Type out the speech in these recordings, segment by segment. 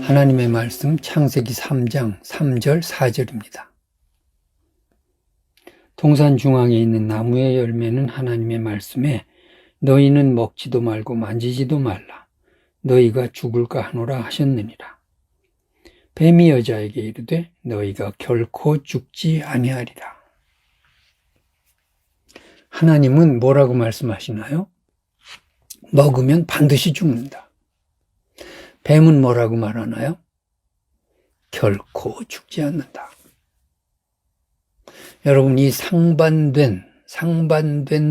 하나님의 말씀 창세기 3장 3절 4절입니다. 동산 중앙에 있는 나무의 열매는 하나님의 말씀에 너희는 먹지도 말고 만지지도 말라. 너희가 죽을까 하노라 하셨느니라. 뱀이 여자에게 이르되 너희가 결코 죽지 아니하리라. 하나님은 뭐라고 말씀하시나요? 먹으면 반드시 죽는다. 뱀은 뭐라고 말하나요? 결코 죽지 않는다. 여러분, 이 상반된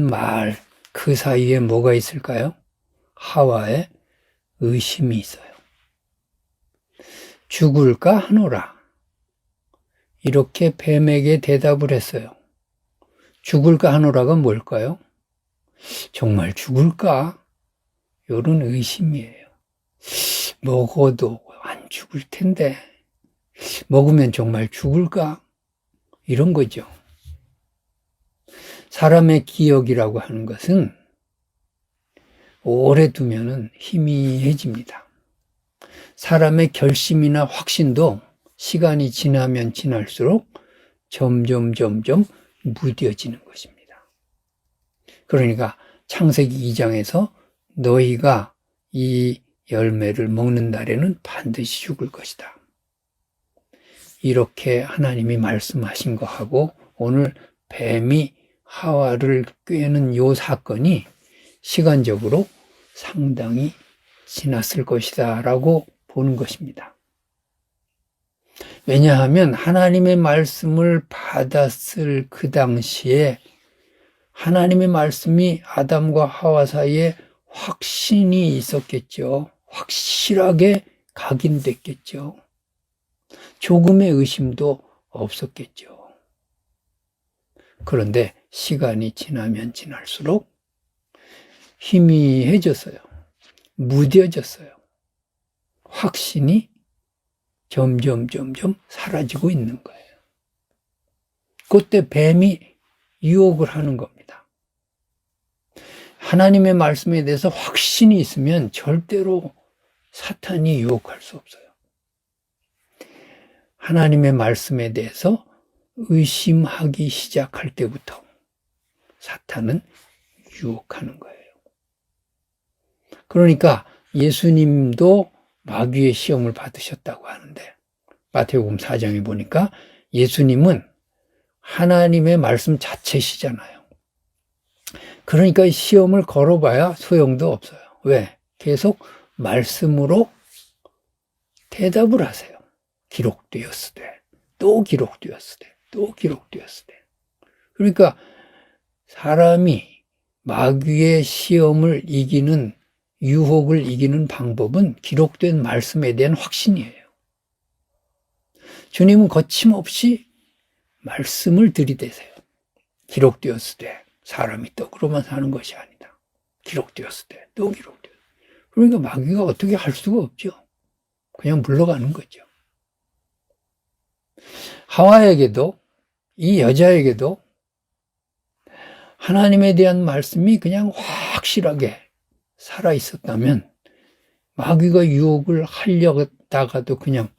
말, 그 사이에 뭐가 있을까요? 하와의 의심이 있어요. 죽을까 하노라. 이렇게 뱀에게 대답을 했어요. 죽을까 하노라가 뭘까요? 정말 죽을까? 이런 의심이에요. 먹어도 안 죽을 텐데 먹으면 정말 죽을까? 이런 거죠. 사람의 기억이라고 하는 것은 오래 두면은 희미해집니다. 사람의 결심이나 확신도 시간이 지나면 지날수록 점점 무뎌지는 것입니다. 그러니까 창세기 2장에서 너희가 이 열매를 먹는 날에는 반드시 죽을 것이다. 이렇게 하나님이 말씀하신 거하고 오늘 뱀이 하와를 꿰는 이 사건이 시간적으로 상당히 지났을 것이다 라고 보는 것입니다. 왜냐하면 하나님의 말씀을 받았을 그 당시에 하나님의 말씀이 아담과 하와 사이에 확신이 있었겠죠. 확실하게 각인됐겠죠. 조금의 의심도 없었겠죠. 그런데 시간이 지나면 지날수록 희미해졌어요. 무뎌졌어요. 확신이 점점 사라지고 있는 거예요. 그때 뱀이 유혹을 하는 겁니다. 하나님의 말씀에 대해서 확신이 있으면 절대로 사탄이 유혹할 수 없어요. 하나님의 말씀에 대해서 의심하기 시작할 때부터 사탄은 유혹하는 거예요. 그러니까 예수님도 마귀의 시험을 받으셨다고 하는데 마태복음 4장에 보니까 예수님은 하나님의 말씀 자체시잖아요. 그러니까 시험을 걸어봐야 소용도 없어요. 왜? 계속 말씀으로 대답을 하세요. 기록되었으되 또 기록되었으되 또 기록되었으되. 그러니까 사람이 마귀의 시험을 이기는, 유혹을 이기는 방법은 기록된 말씀에 대한 확신이에요. 주님은 거침없이 말씀을 들이대세요. 기록되었으되 사람이 떡으로만 사는 것이 아니다. 기록되었으되 또 기록되었으되. 그러니까 마귀가 어떻게 할 수가 없죠. 그냥 물러가는 거죠. 하와에게도, 이 여자에게도 하나님에 대한 말씀이 그냥 확실하게 살아 있었다면 마귀가 유혹을 하려다가도 그냥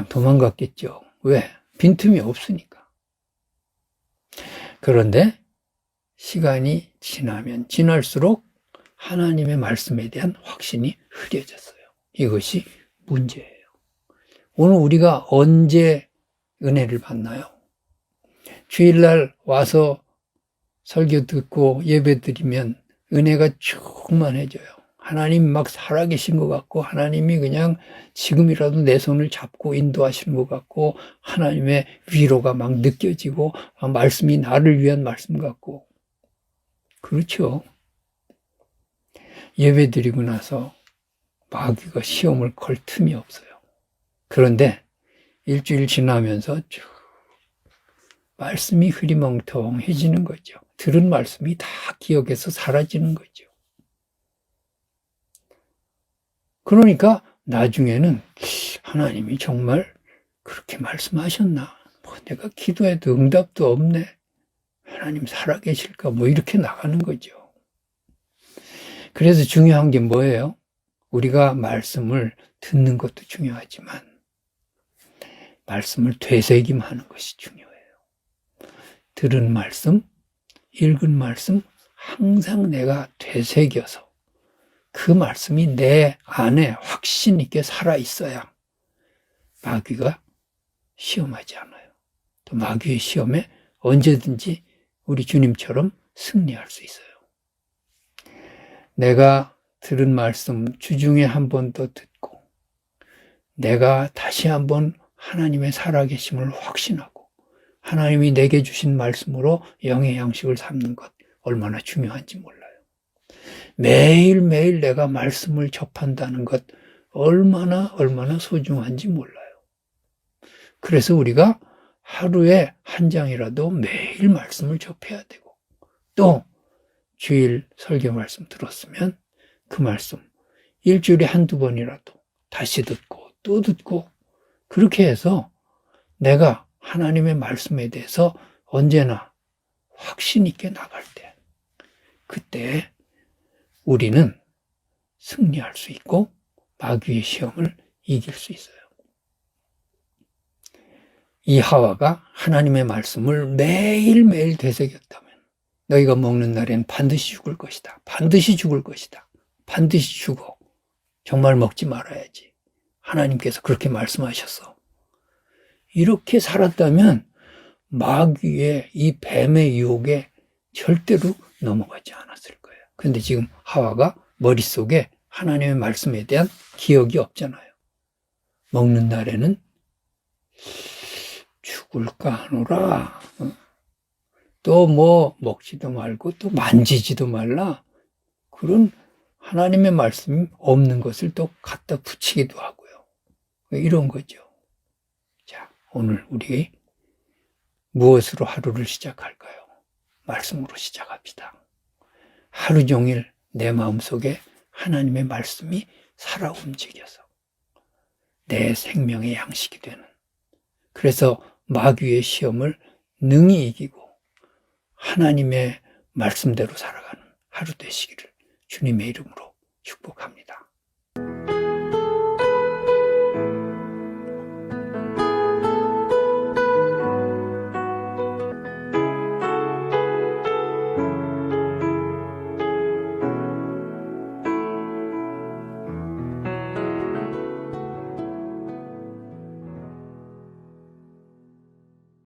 도망갔겠죠. 왜? 빈틈이 없으니까. 그런데 시간이 지나면 지날수록 하나님의 말씀에 대한 확신이 흐려졌어요. 이것이 문제예요. 오늘 우리가 언제 은혜를 받나요? 주일날 와서 설교 듣고 예배 드리면 은혜가 충만해져요. 하나님 막 살아계신 것 같고 하나님이 그냥 지금이라도 내 손을 잡고 인도하시는 것 같고 하나님의 위로가 막 느껴지고 말씀이 나를 위한 말씀 같고 그렇죠. 예배 드리고 나서 마귀가 시험을 걸 틈이 없어요. 그런데 일주일 지나면서 쭉 말씀이 흐리멍텅해지는 거죠. 들은 말씀이 다 기억에서 사라지는 거죠. 그러니까 나중에는 하나님이 정말 그렇게 말씀하셨나? 내가 기도해도 응답도 없네. 하나님 살아계실까? 이렇게 나가는 거죠. 그래서 중요한 게 뭐예요? 우리가 말씀을 듣는 것도 중요하지만 말씀을 되새김하는 것이 중요해요. 들은 말씀, 읽은 말씀 항상 내가 되새겨서 그 말씀이 내 안에 확신 있게 살아있어야 마귀가 시험하지 않아요. 또 마귀의 시험에 언제든지 우리 주님처럼 승리할 수 있어요. 내가 들은 말씀 주중에 한 번 더 듣고 내가 다시 한번 하나님의 살아계심을 확신하고 하나님이 내게 주신 말씀으로 영의 양식을 삼는 것 얼마나 중요한지 몰라요. 매일매일 내가 말씀을 접한다는 것 얼마나 소중한지 몰라요. 그래서 우리가 하루에 한 장이라도 매일 말씀을 접해야 되고 또 주일 설교 말씀 들었으면 그 말씀 일주일에 한두 번이라도 다시 듣고 또 듣고 그렇게 해서 내가 하나님의 말씀에 대해서 언제나 확신 있게 나갈 때 그때 우리는 승리할 수 있고 마귀의 시험을 이길 수 있어요. 이 하와가 하나님의 말씀을 매일매일 되새겼다면 너희가 먹는 날엔 반드시 죽을 것이다. 반드시 죽을 것이다. 반드시 죽어. 정말 먹지 말아야지. 하나님께서 그렇게 말씀하셨어. 이렇게 살았다면 마귀의 이 뱀의 유혹에 절대로 넘어가지 않았을 거예요. 그런데 지금 하와가 머릿속에 하나님의 말씀에 대한 기억이 없잖아요. 먹는 날에는 죽을까 하노라. 또 뭐 먹지도 말고 또 만지지도 말라. 그런 하나님의 말씀이 없는 것을 또 갖다 붙이기도 하고요. 이런 거죠. 자, 오늘 우리 무엇으로 하루를 시작할까요? 말씀으로 시작합시다. 하루 종일 내 마음속에 하나님의 말씀이 살아 움직여서 내 생명의 양식이 되는 그래서 마귀의 시험을 능히 이기고 하나님의 말씀대로 살아가는 하루 되시기를 주님의 이름으로 축복합니다.